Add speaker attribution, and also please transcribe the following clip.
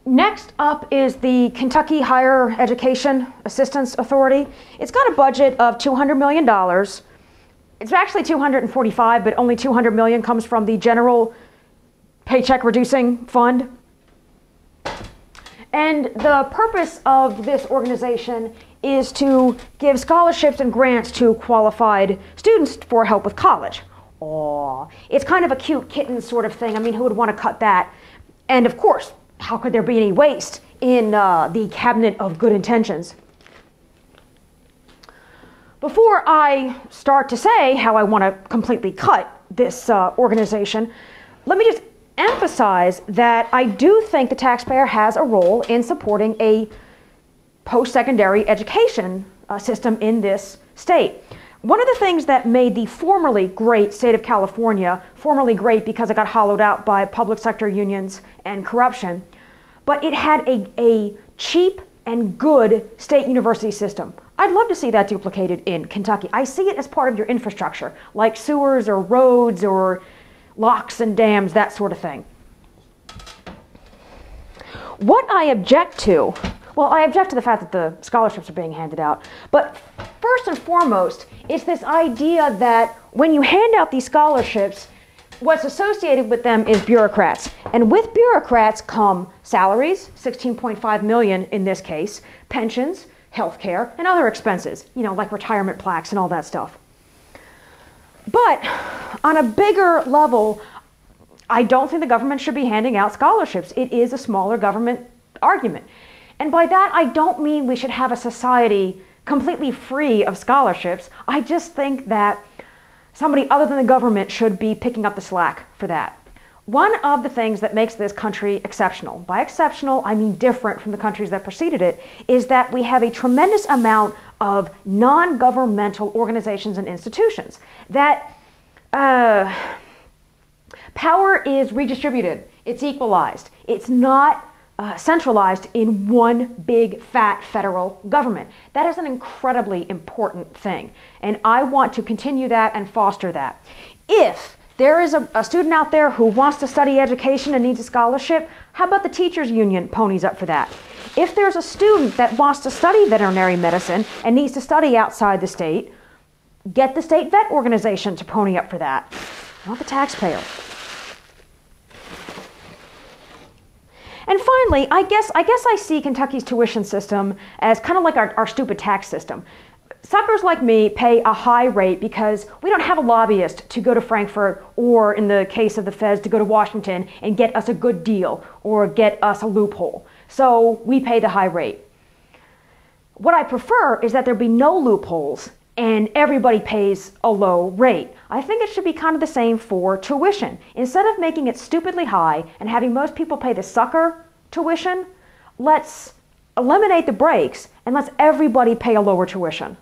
Speaker 1: Next up is the Kentucky Higher Education Assistance Authority. It's got a budget of $200 million. It's actually 245, but only 200 million comes from the general paycheck reducing fund. And the purpose of this organization is to give scholarships and grants to qualified students for help with college. Aw, it's kind of a cute kitten sort of thing. I mean, who would want to cut that? And of course, how could there be any waste in the cabinet of good intentions? Before I start to say how I want to completely cut this organization, let me just emphasize that I do think the taxpayer has a role in supporting a post-secondary education system in this state. One of the things that made the formerly great state of California, formerly great because it got hollowed out by public sector unions and corruption, but it had a cheap and good state university system. I'd love to see that duplicated in Kentucky. I see it as part of your infrastructure, like sewers or roads or locks and dams, that sort of thing. What I object to, well, I object to the fact that the scholarships are being handed out, but first and foremost, it's this idea that when you hand out these scholarships, what's associated with them is bureaucrats. And with bureaucrats come salaries, 16.5 million in this case, pensions, healthcare, and other expenses, you know, like retirement plaques and all that stuff. But on a bigger level, I don't think the government should be handing out scholarships. It is a smaller government argument. And by that, I don't mean we should have a society completely free of scholarships. I just think that somebody other than the government should be picking up the slack for that. One of the things that makes this country exceptional, by exceptional I mean different from the countries that preceded it, is that we have a tremendous amount of non-governmental organizations and institutions. That power is redistributed, it's equalized, it's not centralized in one big fat federal government. That is an incredibly important thing, and I want to continue that and foster that. If there is a student out there who wants to study education and needs a scholarship, how about the teachers union ponies up for that? If there's a student that wants to study veterinary medicine and needs to study outside the state, get the state vet organization to pony up for that, not the taxpayer. And finally, I guess I see Kentucky's tuition system as kind of like our stupid tax system. Suckers like me pay a high rate because we don't have a lobbyist to go to Frankfurt, or in the case of the feds, to go to Washington and get us a good deal or get us a loophole. So we pay the high rate. What I prefer is that there be no loopholes and everybody pays a low rate. I think it should be kind of the same for tuition. Instead of making it stupidly high and having most people pay the sucker tuition, let's eliminate the brakes and let's everybody pay a lower tuition.